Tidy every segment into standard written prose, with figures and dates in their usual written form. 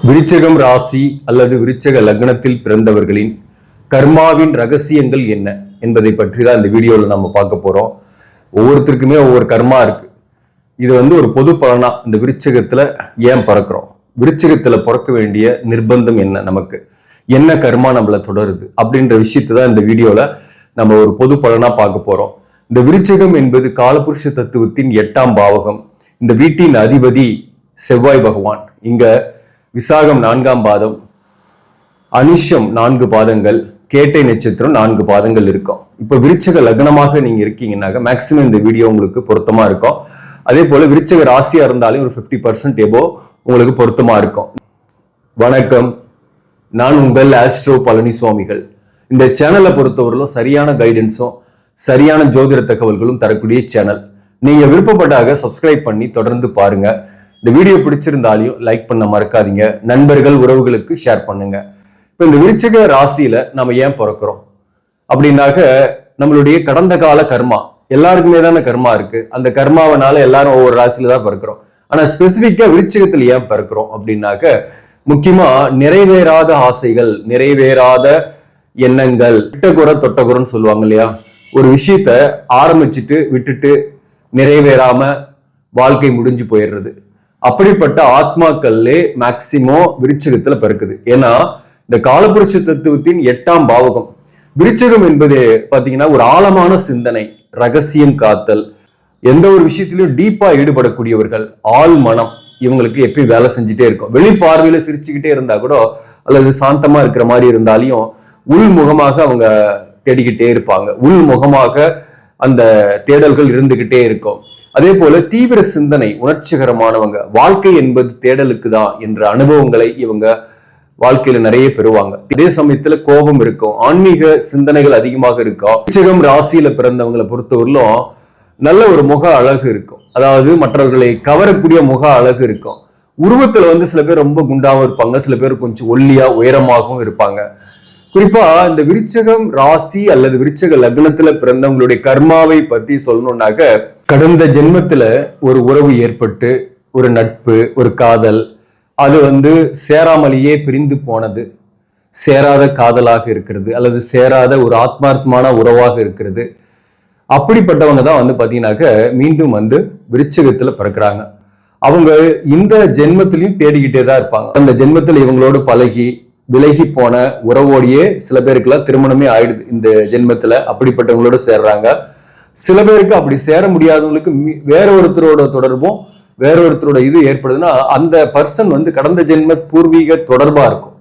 விருச்சிகம் ராசி அல்லது விருச்சிக லக்னத்தில் பிறந்தவர்களின் கர்மாவின் ரகசியங்கள் என்ன என்பதை பற்றி தான் இந்த வீடியோவில் நம்ம பார்க்க போறோம். ஒவ்வொருத்தருக்குமே ஒவ்வொரு கர்மா இருக்கு. இது ஒரு பொது பலனா இந்த விருச்சிகத்துல ஏன் பிறக்கிறோம், விருச்சிகத்துல பிறக்க வேண்டிய நிர்பந்தம் என்ன, நமக்கு என்ன கர்மா நம்மள தொடருது அப்படின்ற விஷயத்தை தான் இந்த வீடியோல நம்ம ஒரு பொது பலனா பார்க்க போறோம். இந்த விருச்சிகம் என்பது காலபுருஷ தத்துவத்தின் 8ஆம் பாவகம். இந்த வீட்டின் அதிபதி செவ்வாய் பகவான். இங்க விசாகம் 4ஆம் பாதம், அனிஷம் 4 பாதங்கள், கேட்டை நட்சத்திரம் 4 பாதங்கள் இருக்கும். இப்ப விருச்சிக லக்னமாக நீங்க இருக்கீங்கன்னாக்க மேக்சிமம் இந்த வீடியோ உங்களுக்கு பொருத்தமா இருக்கும். அதே போல விருச்சிக ராசியா இருந்தாலும் ஒரு 50% எபோ உங்களுக்கு பொருத்தமா இருக்கும். வணக்கம், நான் உங்கள் ஆஸ்ட்ரோ பழனிசுவாமிகள். இந்த சேனலை பொறுத்தவரையிலும் சரியான கைடன்ஸும் சரியான ஜோதிட தகவல்களும் தரக்கூடிய சேனல். நீங்க விருப்பப்பட்டாக சப்ஸ்கிரைப் பண்ணி தொடர்ந்து பாருங்க. இந்த வீடியோ பிடிச்சிருந்தாலையும் லைக் பண்ண மறக்காதீங்க. நண்பர்கள் உறவுகளுக்கு ஷேர் பண்ணுங்க. இப்ப இந்த விருச்சிக ராசியில நம்ம ஏன் பிறக்கிறோம் அப்படின்னாக்க, நம்மளுடைய கடந்த கால கர்மா எல்லாருக்குமே தானே கர்மா இருக்கு. அந்த கர்மாவனால எல்லாரும் ஒவ்வொரு ராசியில தான் பிறக்கிறோம். ஆனா ஸ்பெசிபிக்கா விருச்சிகத்தில் ஏன் பிறக்கிறோம் அப்படின்னாக்க, முக்கியமா நிறைவேறாத ஆசைகள், நிறைவேறாத எண்ணங்கள், விட்டகுறை தொட்டகுறன்னு சொல்லுவாங்க இல்லையா, ஒரு விஷயத்த ஆரம்பிச்சுட்டு விட்டுட்டு நிறைவேறாம வாழ்க்கை முடிஞ்சு போயிடுறது. அப்படிப்பட்ட ஆத்மாக்களே மேக்சிமம் விருச்சிகத்துல பிறக்குது. ஏன்னா இந்த காலபுருஷ தத்துவத்தின் 8ஆம் பாவகம் விருச்சிகம் என்பது பாத்தீங்கன்னா ஒரு ஆழமான சிந்தனை, ரகசியம் காத்தல், எந்த ஒரு விஷயத்திலையும் டீப்பா ஈடுபடக்கூடியவர்கள், ஆள் மனம் இவங்களுக்கு எப்பயும் வேலை செஞ்சுட்டே இருக்கும். வெளிப்பார்வையில சிரிச்சுக்கிட்டே இருந்தா கூட அல்லது சாந்தமா இருக்கிற மாதிரி இருந்தாலையும் உள்முகமாக அவங்க தேடிக்கிட்டே இருப்பாங்க. உள்முகமாக அந்த தேடல்கள் இருந்துகிட்டே இருக்கும். அதே போல தீவிர சிந்தனை, உணர்ச்சிகரமானவங்க. வாழ்க்கை என்பது தேடலுக்கு தான் என்ற அனுபவங்களை இவங்க வாழ்க்கையில நிறைய பெறுவாங்க. இதே சமயத்துல கோபம் இருக்கும், ஆன்மீக சிந்தனைகள் அதிகமாக இருக்கும். விருச்சிகம் ராசியில பிறந்தவங்களை பொறுத்தவரையிலும் நல்ல ஒரு முக அழகு இருக்கும். அதாவது மற்றவர்களை கவரக்கூடிய முக அழகு இருக்கும். உருவத்துல சில பேர் ரொம்ப குண்டாவும் இருப்பாங்க, சில பேர் கொஞ்சம் ஒல்லியா உயரமாகவும் இருப்பாங்க. குறிப்பா இந்த விருச்சிகம் ராசி அல்லது விருச்சிக லக்னத்துல பிறந்தவங்களுடைய கர்மாவை பத்தி சொல்லணும்னாக்க, கடந்த ஜென்மத்துல ஒரு உறவு ஏற்பட்டு, ஒரு நட்பு, ஒரு காதல், அது சேராமலேயே பிரிந்து போனது, சேராத காதலாக இருக்கிறது அல்லது சேராத ஒரு ஆத்மார்த்தமான உறவாக இருக்கிறது. அப்படிப்பட்டவங்க தான் பாத்தீங்கன்னாக்க மீண்டும் விருச்சிகத்துல பிறக்கிறாங்க. அவங்க இந்த ஜென்மத்திலையும் தேடிக்கிட்டே தான் இருப்பாங்க. அந்த ஜென்மத்துல இவங்களோடு பழகி விலகி போன உறவோடையே சில பேருக்குலாம் திருமணமே ஆயிடுது இந்த ஜென்மத்துல. அப்படிப்பட்டவங்களோட சேர்றாங்க. சில பேருக்கு அப்படி சேர முடியாதவங்களுக்கு வேற ஒருத்தரோட தொடர்பும் வேற ஒருத்தரோட இது ஏற்படுதுன்னா அந்த பர்சன் கடந்த ஜென்ம பூர்வீக தொடர்பா இருக்கும்.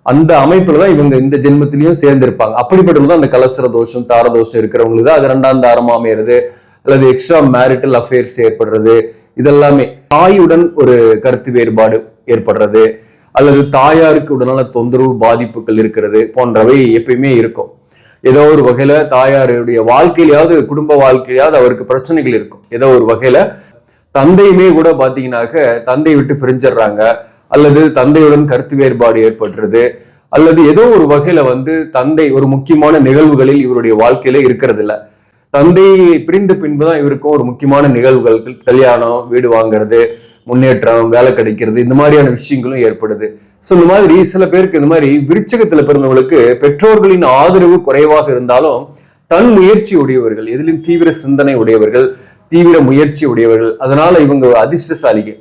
அந்த அமைப்புலதான் இவங்க இந்த ஜென்மத்திலையும் சேர்ந்திருப்பாங்க. அப்படிப்பட்டவங்க அந்த கலசர தோஷம், தார தோஷம் இருக்கிறவங்களுக்கு தான் அது 2ஆம் தாரமா அமையிறது அல்லது எக்ஸ்ட்ரா மேரிட்டல் அஃபேர்ஸ் ஏற்படுறது. இதெல்லாமே தாயுடன் ஒரு கருத்து வேறுபாடு ஏற்படுறது அல்லது தாயாருக்கு உடனான தொந்தரவு, பாதிப்புகள் இருக்கிறது போன்றவை எப்பயுமே இருக்கும். ஏதோ ஒரு வகையில தாயாருடைய வாழ்க்கையிலாவது, குடும்ப வாழ்க்கையிலாவது அவருக்கு பிரச்சனைகள் இருக்கும். ஏதோ ஒரு வகையில தந்தையுமே கூட பாத்தீங்கன்னாக்க தந்தை விட்டு பிரிஞ்சிடுறாங்க அல்லது தந்தையுடன் கருத்து வேறுபாடு ஏற்படுறது அல்லது ஏதோ ஒரு வகையில தந்தை ஒரு முக்கியமான நிகழ்வுகளில் இவருடைய வாழ்க்கையில இருக்கிறது இல்ல. தந்தை பிரிந்த பின்புதான் இவருக்கும் ஒரு முக்கியமான நிகழ்வுகள், கல்யாணம், வீடு வாங்குறது, முன்னேற்றம், வேலை கிடைக்கிறது, இந்த மாதிரியான விஷயங்களும் ஏற்படுது. சோ இந்த மாதிரி சில பேருக்கு இந்த மாதிரி விருச்சிகத்துல பிறந்தவங்களுக்கு பெற்றோர்களின் ஆதரவு குறைவாக இருந்தாலும் தன் முயற்சி உடையவர்கள், எதிலும் தீவிர சிந்தனை உடையவர்கள், தீவிர முயற்சி உடையவர்கள். அதனால இவங்க அதிர்ஷ்டசாலிகள்.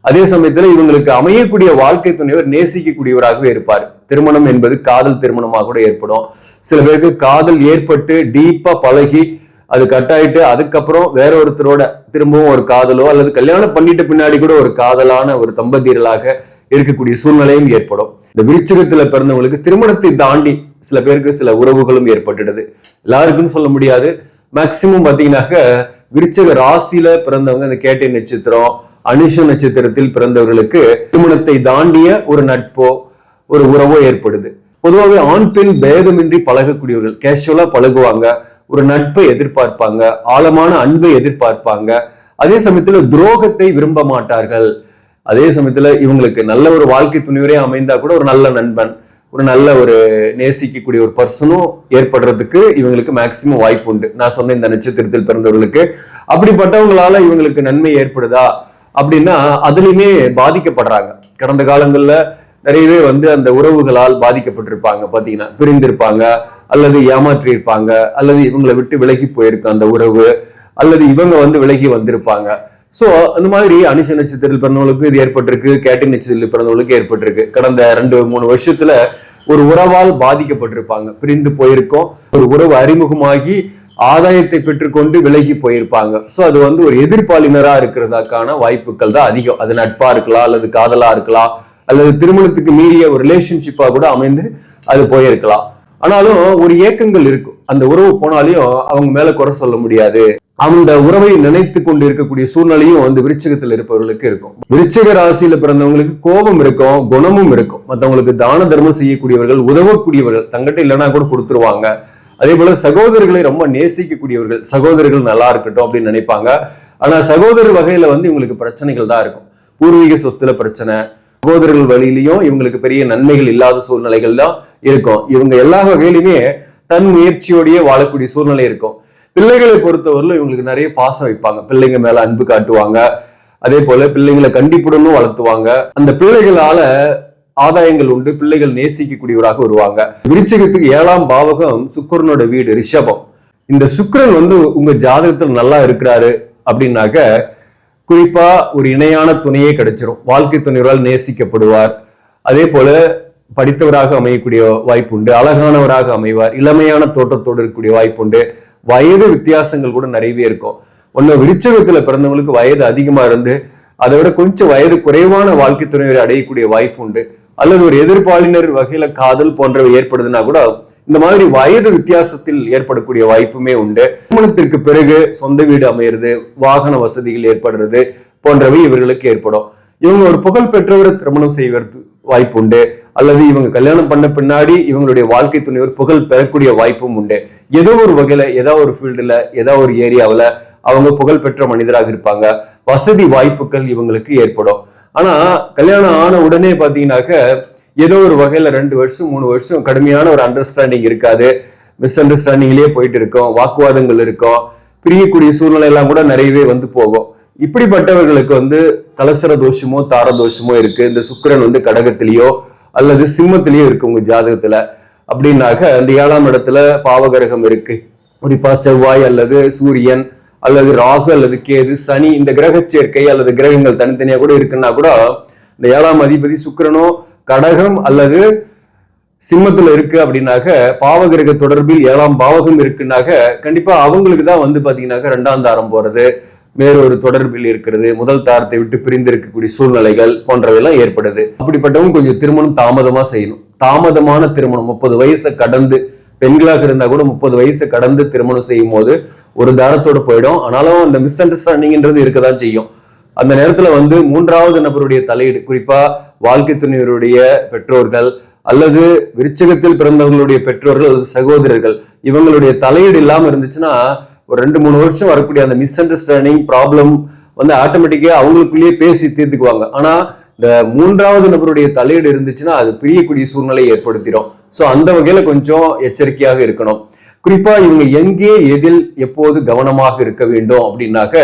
அதே சமயத்துல இவங்களுக்கு அமையக்கூடிய வாழ்க்கை துணைவர் நேசிக்கக்கூடியவராகவே இருப்பார். திருமணம் என்பது காதல் திருமணமாக கூட ஏற்படும். சில பேருக்கு காதல் ஏற்பட்டு டீப்பா பழகி அது கட்டாயிட்டு அதுக்கப்புறம் வேற ஒருத்தரோட திரும்பவும் ஒரு காதலோ அல்லது கல்யாணம் பண்ணிட்டு பின்னாடி கூட ஒரு காதலான ஒரு தம்பதியர்களாக இருக்கக்கூடிய சூழ்நிலையும் ஏற்படும். இந்த விருச்சிகத்துல பிறந்தவங்களுக்கு திருமணத்தை தாண்டி சில பேருக்கு சில உறவுகளும் ஏற்பட்டுடுது. எல்லாருக்குன்னு சொல்ல முடியாது. மேக்சிமம் பாத்தீங்கன்னாக்க விருச்சிக ராசியில பிறந்தவங்க, இந்த கேட்டை நட்சத்திரம், அனுஷ நட்சத்திரத்தில் பிறந்தவர்களுக்கு திருமணத்தை தாண்டிய ஒரு நட்போ ஒரு உறவோ ஏற்படுது. பொதுவாகவே ஆண் பெண் பேதமின்றி பழகக்கூடியவர்கள், கேஷுவலா பழகுவாங்க, ஒரு நட்பை எதிர்பார்ப்பாங்க, ஆழமான அன்பை எதிர்பார்ப்பாங்க. அதே சமயத்துல துரோகத்தை விரும்ப மாட்டார்கள். அதே சமயத்துல இவங்களுக்கு நல்ல ஒரு வாழ்க்கை துணைவரே அமைந்தா கூட ஒரு நல்ல நண்பன், ஒரு நல்ல ஒரு நேசிக்கக்கூடிய ஒரு பர்சனும் ஏற்படுறதுக்கு இவங்களுக்கு மேக்சிமம் வாய்ப்பு உண்டு. நான் சொன்ன இந்த நட்சத்திரத்தில் பிறந்தவர்களுக்கு அப்படிப்பட்டவங்களால இவங்களுக்கு நன்மை ஏற்படுதா அப்படின்னா அதுலயுமே பாதிக்கப்படுறாங்க. கடந்த காலங்கள்ல நிறையவே வந்து அந்த உறவுகளால் பாதிக்கப்பட்டிருப்பாங்க. பாத்தீங்கன்னா பிரிந்திருப்பாங்க, அல்லது ஏமாற்றி இருப்பாங்க, அல்லது இவங்களை விட்டு விலகி போயிருக்கு அந்த உறவு, அல்லது இவங்க வந்து விலகி வந்திருப்பாங்க. சோ அந்த மாதிரி அனுஷ நட்சத்திரத்தில் பிறந்தவங்களுக்கு இது ஏற்பட்டிருக்கு, கேட்டை நட்சத்திரத்தில் பிறந்தவங்களுக்கு ஏற்பட்டிருக்கு. கடந்த 2-3 வருஷத்துல ஒரு உறவால் பாதிக்கப்பட்டிருப்பாங்க, பிரிந்து போயிருக்கோம், ஒரு உறவு அறிமுகமாகி ஆதாயத்தை பெற்றுக்கொண்டு விலகி போயிருப்பாங்க. சோ அது வந்து ஒரு எதிர்ப்பாளினரா இருக்கிறதுக்கான வாய்ப்புகள் தான் அதிகம். அது நட்பா இருக்கலாம், அல்லது காதலா இருக்கலாம், அல்லது திருமணத்துக்கு மீறிய ஒரு ரிலேஷன்ஷிப்பா கூட அமைந்து அது போயிருக்கலாம். ஆனாலும் ஒரு ஏக்கங்கள் இருக்கும். அந்த உறவு போனாலையும் அவங்க மேல குறை சொல்ல முடியாது. அந்த உறவை நினைத்து கொண்டு இருக்கக்கூடிய சூழ்நிலையும் வந்து விருச்சிகத்தில் இருப்பவர்களுக்கு இருக்கும். விருச்சிக ராசியில பிறந்தவங்களுக்கு கோபம் இருக்கும், குணமும் இருக்கும். மற்றவங்களுக்கு தான தர்மம் செய்யக்கூடியவர்கள், உதவக்கூடியவர்கள், தங்கிட்ட இல்லைன்னா கூட கொடுத்துருவாங்க. அதே போல சகோதரர்களை ரொம்ப நேசிக்கக்கூடியவர்கள், சகோதரர்கள் நல்லா இருக்கட்டும் அப்படின்னு நினைப்பாங்க. ஆனா சகோதரர் வகையில வந்து இவங்களுக்கு பிரச்சனைகள் தான் இருக்கும். பூர்வீக சொத்துல பிரச்சனை, சகோதரர்கள் வழியிலையும் இவங்களுக்கு பெரிய நன்மைகள் இல்லாத சூழ்நிலைகள் தான் இருக்கும். இவங்க எல்லா வகையிலுமே தன் முயற்சியோடய வாழக்கூடிய சூழ்நிலை இருக்கும். பிள்ளைகளை பொறுத்தவரையிலும் இவங்களுக்கு நிறைய பாசம் வைப்பாங்க, பிள்ளைங்க மேல அன்பு காட்டுவாங்க. அதே போல பிள்ளைங்களை கண்டிப்புடனும் வளர்த்துவாங்க. அந்த பிள்ளைகளால ஆதாயங்கள் உண்டு, பிள்ளைகள் நேசிக்கக்கூடியவராக வருவாங்க. விருச்சிகத்துக்கு 7ஆம் பாவகம் சுக்கிரனோட வீடு ரிஷபம். இந்த சுக்கிரன் வந்து உங்க ஜாதகத்தில் நல்லா இருக்கிறாரு அப்படின்னாக்க குறிப்பா ஒரு இணையான துணையே கிடைச்சிரும். வாழ்க்கை துணைவரால் நேசிக்கப்படுவார். அதே போல படித்தவராக அமையக்கூடிய வாய்ப்பு உண்டு, அழகானவராக அமைவார், இளமையான தோட்டத்தோடு இருக்கக்கூடிய வாய்ப்பு உண்டு. வயது வித்தியாசங்கள் கூட நிறையவே இருக்கும். ஒன்னு விருச்சிகத்துல பிறந்தவங்களுக்கு வயது அதிகமா இருந்து அதை விட கொஞ்சம் வயது குறைவான வாழ்க்கை துணைவரை அடையக்கூடிய வாய்ப்பு உண்டு. அல்லது ஒரு எதிர்ப்பாளினர் வகையில காதல் போன்றவை ஏற்படுதுன்னா கூட இந்த மாதிரி வயது வித்தியாசத்தில் ஏற்படக்கூடிய வாய்ப்புமே உண்டு. திருமணத்திற்கு பிறகு சொந்த வீடு அமையிறது, வாகன வசதிகள் ஏற்படுறது போன்றவை இவர்களுக்கு ஏற்படும். இவங்க ஒரு புகழ் பெற்றவரை திருமணம் செய்வது வாய்ப்பு உண்டு, அல்லது இவங்க கல்யாணம் பண்ண பின்னாடி இவங்களுடைய வாழ்க்கை துணைவர் புகழ் பெறக்கூடிய வாய்ப்பும் உண்டு. ஏதோ ஒரு வகையில, ஏதோ ஒரு ஃபீல்டுல, ஏதோ ஒரு ஏரியாவில் அவங்க புகழ் பெற்ற மனிதராக இருப்பாங்க. வசதி வாய்ப்புகள் இவங்களுக்கு ஏற்படும். ஆனா கல்யாணம் ஆன உடனே பாத்தீங்கன்னாக்க ஏதோ ஒரு வகையில 2 வருஷம் 3 வருஷம் கடுமையான ஒரு அண்டர்ஸ்டாண்டிங் இருக்காது, மிஸ் அண்டர்ஸ்டாண்டிங்லயே போயிட்டு இருக்கும், வாக்குவாதங்கள் இருக்கும், பிரியக்கூடிய சூழ்நிலை எல்லாம் கூட நிறையவே வந்து போகும். இப்படிப்பட்டவர்களுக்கு வந்து கலசர தோஷமோ தார தோஷமோ இருக்கு. இந்த சுக்கிரன் வந்து கடகத்திலேயோ அல்லது சிம்மத்திலேயோ இருக்கு உங்க ஜாதகத்துல அப்படின்னாக்க அந்த 7ஆம் இடத்துல பாவகிரகம் இருக்கு. குறிப்பா செவ்வாய் அல்லது சூரியன் அல்லது ராகு அல்லது கேது, சனி, இந்த கிரக சேர்க்கை அல்லது கிரகங்கள் தனித்தனியா கூட இருக்குன்னா கூட இந்த 7ஆம் அதிபதி சுக்கிரனோ கடகம் அல்லது சிம்மத்துல இருக்கு அப்படின்னாக்க பாவகிரக தொடர்பில் 7ஆம் பாவகம் இருக்குன்னாக்க கண்டிப்பா அவங்களுக்கு தான் வந்து பாத்தீங்கன்னாக்க 2ஆம் தாரம் போறது, வேறொரு தொடர்பில் இருக்கிறது, முதல் தாரத்தை விட்டு பிரிந்து இருக்கக்கூடிய சூழ்நிலைகள் போன்றவையெல்லாம் ஏற்படுது. அப்படிப்பட்டவங்க கொஞ்சம் திருமணம் தாமதமா செய்யணும். தாமதமான திருமணம் 30 வயசை கடந்து, பெண்களாக இருந்தா கூட 30 வயசை கடந்து திருமணம் செய்யும் போது ஒரு தாரத்தோடு போயிடும். ஆனாலும் அந்த மிஸ் அண்டர்ஸ்டாண்டிங்ன்றது இருக்கதான் செய்யும். அந்த நேரத்துல வந்து 3வது நபருடைய தலையீடு, குறிப்பா வாழ்க்கை துணைவருடைய பெற்றோர்கள் அல்லது விருச்சிகத்தில் பிறந்தவர்களுடைய பெற்றோர்கள் அல்லது சகோதரர்கள், இவங்களுடைய தலையீடு இல்லாம இருந்துச்சுன்னா ஒரு 2-3 வருஷம் வரக்கூடிய அந்த மிஸ் அண்டர்ஸ்டாண்டிங் ப்ராப்ளம் வந்து ஆட்டோமேட்டிக்கா அவங்களுக்குள்ளேயே பேசி தீர்த்துக்குவாங்க. ஆனா இந்த 3வது நபருடைய தலையீடு இருந்துச்சுன்னா அது பிரியக்கூடிய சூழ்நிலை ஏற்படுத்திடும். சோ அந்த வகையில கொஞ்சம் எச்சரிக்கையாக இருக்கணும். குறிப்பா இவங்க எங்கே எதில் எப்போது கவனமாக இருக்க வேண்டும் அப்படின்னாக்க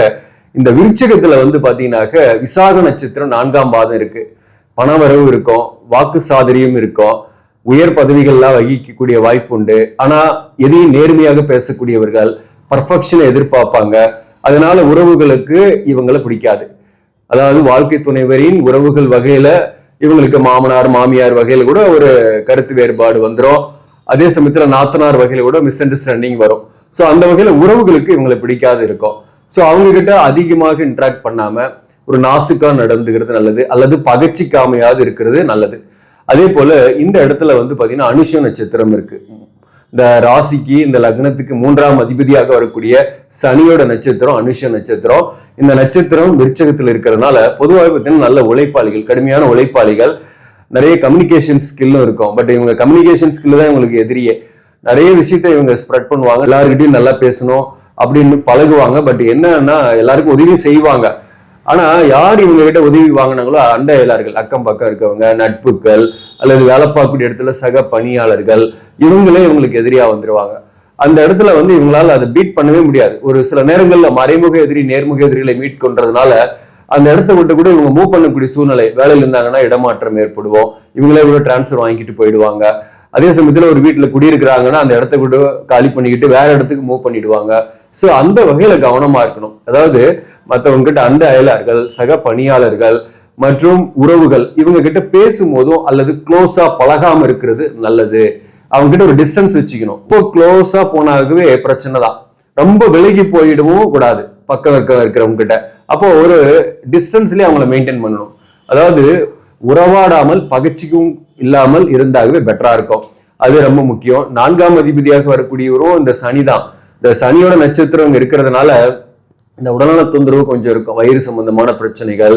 இந்த விருச்சிகத்துல வந்து பாத்தீங்கன்னாக்க விசாக நட்சத்திரம் 4ஆம் பாதம் இருக்கு. பணவரவு இருக்கும், வாக்கு சாதுரியம் இருக்கும், உயர் பதவிகள்லாம் வகிக்கக்கூடிய வாய்ப்பு உண்டு. ஆனா எதையும் நேர்மையாக பேசக்கூடியவர்கள், பர்ஃபெக்ஷனை எதிர்பார்ப்பாங்க. அதனால உறவுகளுக்கு இவங்களை பிடிக்காது. அதாவது வாழ்க்கை துணைவரின் உறவுகள் வகையில இவங்களுக்கு மாமனார் மாமியார் வகையில கூட ஒரு கருத்து வேறுபாடு வந்துடும். அதே சமயத்துல நாத்தனார் வகையில கூட மிஸ் அண்டர்ஸ்டாண்டிங் வரும். ஸோ அந்த வகையில உறவுகளுக்கு இவங்களை பிடிக்காது இருக்கும். ஸோ அவங்க கிட்ட அதிகமாக இன்ட்ராக்ட் பண்ணாம ஒரு நாசுக்கா நடந்துக்கிறது நல்லது, அல்லது பகச்சிக்காமையாவது இருக்கிறது நல்லது. அதே போல இந்த இடத்துல வந்து பாத்தீங்கன்னா அனுஷ நட்சத்திரம் இருக்கு. இந்த ராசிக்கு இந்த லக்னத்துக்கு 3ஆம் அதிபதியாக வரக்கூடிய சனியோட நட்சத்திரம் அனுஷ நட்சத்திரம். இந்த நட்சத்திரம் விருச்சகத்தில் இருக்கிறதுனால பொதுவாக பார்த்தீங்கன்னா நல்ல உழைப்பாளிகள், கடுமையான உழைப்பாளிகள், நிறைய கம்யூனிகேஷன் ஸ்கில்லும் இருக்கும். பட் இவங்க கம்யூனிகேஷன் ஸ்கில் தான் இவங்களுக்கு எதிரியே. நிறைய விஷயத்த இவங்க ஸ்ப்ரெட் பண்ணுவாங்க, எல்லாருக்கிட்டையும் நல்லா பேசணும் அப்படின்னு பழகுவாங்க. பட் என்னன்னா எல்லாருக்கும் உதவி செய்வாங்க. ஆனா யார் இவங்க கிட்ட உதவி வாங்கினாங்களோ அண்ட எல்லார்கள், அக்கம் பக்கம் இருக்கவங்க, நட்புகள் அல்லது வேலை பார்க்கக்கூடிய இடத்துல சக பணியாளர்கள், இவங்களே இவங்களுக்கு எதிரியா வந்துருவாங்க. அந்த இடத்துல வந்து இவங்களால அதை பீட் பண்ணவே முடியாது. ஒரு சில நேரங்கள்ல மறைமுக எதிரி நேர்முக எதிரிகளை மீட் கொண்டதுனால அந்த இடத்த விட்டு கூட இவங்க மூவ் பண்ணக்கூடிய சூழ்நிலை, வேலையில் இருந்தாங்கன்னா இடமாற்றம் ஏற்படுவோம், இவங்களே கூட டிரான்ஸ்ஃபர் வாங்கிட்டு போயிடுவாங்க. அதே சமயத்துல ஒரு வீட்டுல குடியிருக்கிறாங்கன்னா அந்த இடத்த கூட காலி பண்ணிக்கிட்டு வேற இடத்துக்கு மூவ் பண்ணிடுவாங்க. ஸோ அந்த வகையில கவனமா இருக்கணும். அதாவது மற்றவங்க கிட்ட, அந்த அயலார்கள், சக பணியாளர்கள் மற்றும் உறவுகள், இவங்க கிட்ட பேசும்போதும் அல்லது க்ளோஸா பழகாம இருக்கிறது நல்லது. அவங்க கிட்ட ஒரு டிஸ்டன்ஸ் வச்சுக்கணும். இப்போ க்ளோஸா போனாகவே பிரச்சனை தான். ரொம்ப விலகி போயிடவும் கூடாது பக்கம் இருக்கிறவங்க கிட்ட. அப்போ ஒரு டிஸ்டன்ஸ்லயே அவங்கள மெயின்டைன் பண்ணணும். அதாவது உறவாடாமல் பகச்சிக்கும் இல்லாமல் இருந்தாகவே பெட்டரா இருக்கும். அது ரொம்ப முக்கியம். 4ஆம் அதிபதியாக வரக்கூடியவரும் இந்த சனி தான். இந்த சனியோட நட்சத்திரம் இருக்கிறதுனால இந்த உடல்நல தொந்தரவு கொஞ்சம் இருக்கும். வயிறு சம்பந்தமான பிரச்சனைகள்,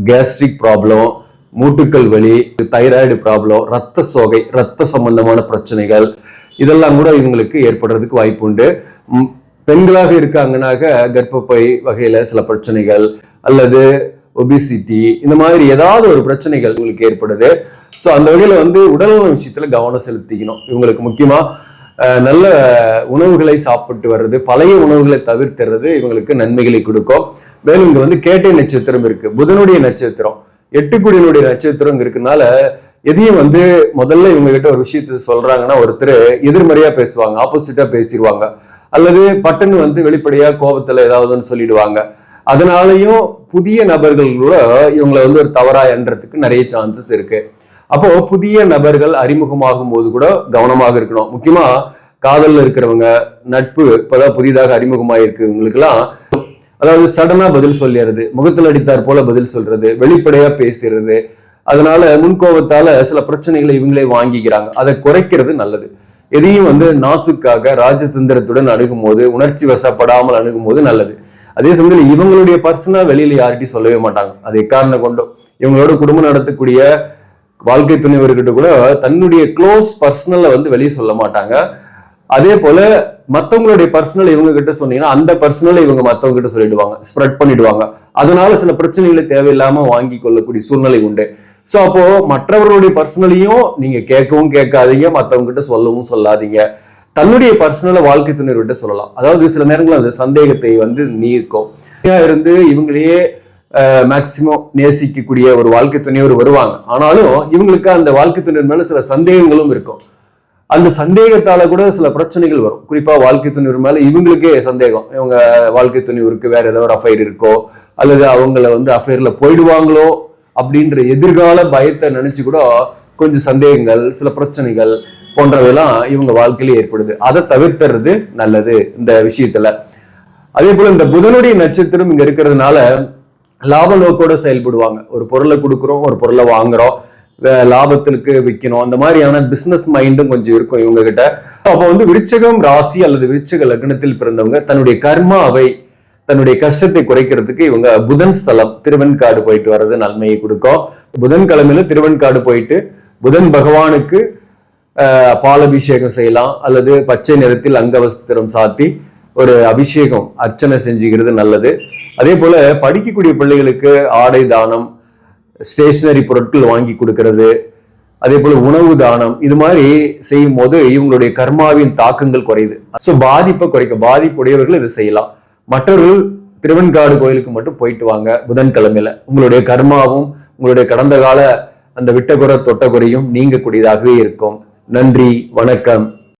கேஸ்ட்ரிக் ப்ராப்ளம், மூட்டுக்கள் வலி, தைராய்டு ப்ராப்ளம், ரத்த சோகை, ரத்த சம்பந்தமான பிரச்சனைகள், இதெல்லாம் கூட இவங்களுக்கு ஏற்படுறதுக்கு வாய்ப்பு உண்டு. பெண்களாக இருக்காங்கன்னாக்க கர்ப்பப்பை வகையில சில பிரச்சனைகள் அல்லது ஒபிசிட்டி, இந்த மாதிரி ஏதாவது ஒரு பிரச்சனைகள் உங்களுக்கு ஏற்படுது. ஸோ அந்த வகையில உடல்நல விஷயத்துல கவனம் செலுத்திக்கணும். இவங்களுக்கு முக்கியமா நல்ல உணவுகளை சாப்பிட்டு வர்றது, பழைய உணவுகளை தவிர்த்துறது இவங்களுக்கு நன்மைகளை கொடுக்கும். மேலும் இங்க கேட்டை நட்சத்திரம் இருக்கு, புதனுடைய நட்சத்திரம், எட்டுக்குடியினுடைய நட்சத்திரம் இருக்குனால எதையும் முதல்ல இவங்க கிட்ட ஒரு விஷயத்த சொல்றாங்கன்னா ஒருத்தர் எதிர்மறையா பேசுவாங்க, ஆப்போசிட்டா பேசிடுவாங்க, அல்லது பட்டுன்னு வெளிப்படையா கோபத்துல ஏதாவதுன்னு சொல்லிடுவாங்க. அதனாலையும் புதிய நபர்கள் கூட இவங்களை ஒரு தவறா எண்றதுக்கு நிறைய சான்சஸ் இருக்கு. அப்போ புதிய நபர்கள் அறிமுகமாகும் போது கூட கவனமாக இருக்கணும். முக்கியமா காதல்ல இருக்கிறவங்க, நட்பு இப்பதான் புதிதாக அறிமுகமாயிருக்கு இவங்களுக்கெல்லாம், அதாவது சடனா பதில் சொல்லிடுறது, முகத்தில் அடித்தார் போல பதில் சொல்றது, வெளிப்படையா பேசுறது, அதனால முன்கோபத்தால சில பிரச்சனைகளை இவங்களே வாங்கிக்கிறாங்க. அதை குறைக்கிறது நல்லது. எதையும் நாசுக்காக ராஜதந்திரத்துடன் அணுகும் போது, உணர்ச்சி வசப்படாமல் அணுகும் போது நல்லது. அதே சமயத்தில் இவங்களுடைய பர்சனலா வெளியில யார்கிட்டையும் சொல்லவே மாட்டாங்க. அது எக்காரணம் கொண்டும் இவங்களோட குடும்பம் நடத்தக்கூடிய வாழ்க்கை துணைவர்கிட்ட கூட தன்னுடைய க்ளோஸ் பர்சனல்ல வெளியே சொல்ல மாட்டாங்க. அதே போல மற்றவங்களுடைய பர்சனல் இவங்க கிட்ட சொன்னீங்கன்னா அந்த பர்சனலை இவங்க மற்றவங்க கிட்ட சொல்லிடுவாங்க, ஸ்ப்ரெட் பண்ணிடுவாங்க. அதனால சில பிரச்சனைகளை தேவையில்லாம வாங்கி கொள்ளக்கூடிய சூழ்நிலை உண்டு. ஸோ அப்போ மற்றவர்களுடைய பர்சனலையும் நீங்க கேட்கவும் கேட்காதீங்க, மற்றவங்க கிட்ட சொல்லவும் சொல்லாதீங்க. தன்னுடைய பர்சனலை வாழ்க்கை துணைவர்கிட்ட சொல்லலாம். அதாவது சில நேரங்கள் அந்த சந்தேகத்தை நீக்கும் இருந்து இவங்களையே மேக்சிமம் நேசிக்கக்கூடிய ஒரு வாழ்க்கை துணைவர் வருவாங்க. ஆனாலும் இவங்களுக்கு அந்த வாழ்க்கை துணைவர் மேல சில சந்தேகங்களும் இருக்கும். அந்த சந்தேகத்தால கூட சில பிரச்சனைகள் வரும். குறிப்பா வாழ்க்கை துணைவர் மேல இவங்களுக்கே சந்தேகம், இவங்க வாழ்க்கை துணைவருக்கு வேற ஏதோ ஒரு அஃபைர் இருக்கோ, அல்லது அவங்கள அஃபைர்ல போயிடுவாங்களோ அப்படின்ற எதிர்கால பயத்தை நினைச்சு கூட கொஞ்சம் சந்தேகங்கள், சில பிரச்சனைகள் போன்றவையெல்லாம் இவங்க வாழ்க்கையில ஏற்படுது. அதை தவிர்த்துறது நல்லது இந்த விஷயத்துல. அதே போல இந்த புதனுடைய நட்சத்திரம் இங்க இருக்கிறதுனால லாப நோக்கோட செயல்படுவாங்க. ஒரு பொருளை கொடுக்குறோம், ஒரு பொருளை வாங்குறோம், லாபத்திற்கு விற்கணும், அந்த மாதிரியான பிசினஸ் மைண்டும் கொஞ்சம் இருக்கும் இவங்க கிட்ட. அப்போ விருச்சிகம் ராசி அல்லது விருச்சிக லக்னத்தில் பிறந்தவங்க தன்னுடைய கர்மாவை, தன்னுடைய கஷ்டத்தை குறைக்கிறதுக்கு இவங்க புதன் ஸ்தலம் திருவெண்காடு போயிட்டு வர்றது நன்மையை கொடுக்கும். புதன்கிழமையில திருவெண்காடு போயிட்டு புதன் பகவானுக்கு பாலபிஷேகம் செய்யலாம், அல்லது பச்சை நிறத்தில் அங்கவஸ்திரம் சாத்தி ஒரு அபிஷேகம் அர்ச்சனை செஞ்சுக்கிறது நல்லது. அதே போல படிக்கக்கூடிய பிள்ளைகளுக்கு ஆடை தானம், ஸ்டேஷனரி பொருட்கள் வாங்கி கொடுக்கறது, அதே போல உணவு தானம், இது மாதிரி செய்யும் போது இவங்களுடைய கர்மாவின் தாக்கங்கள் குறையுது. ஸோ பாதிப்பை குறைக்க, பாதிப்புடையவர்கள் இதை செய்யலாம். மற்றவர்கள் திருவெண்காடு கோயிலுக்கு மட்டும் போயிட்டு வாங்க புதன்கிழமையில. உங்களுடைய கர்மாவும் உங்களுடைய கடந்த கால அந்த விட்டகுறை தொட்டகுறையும் நீங்கக்கூடியதாகவே இருக்கும். நன்றி, வணக்கம்.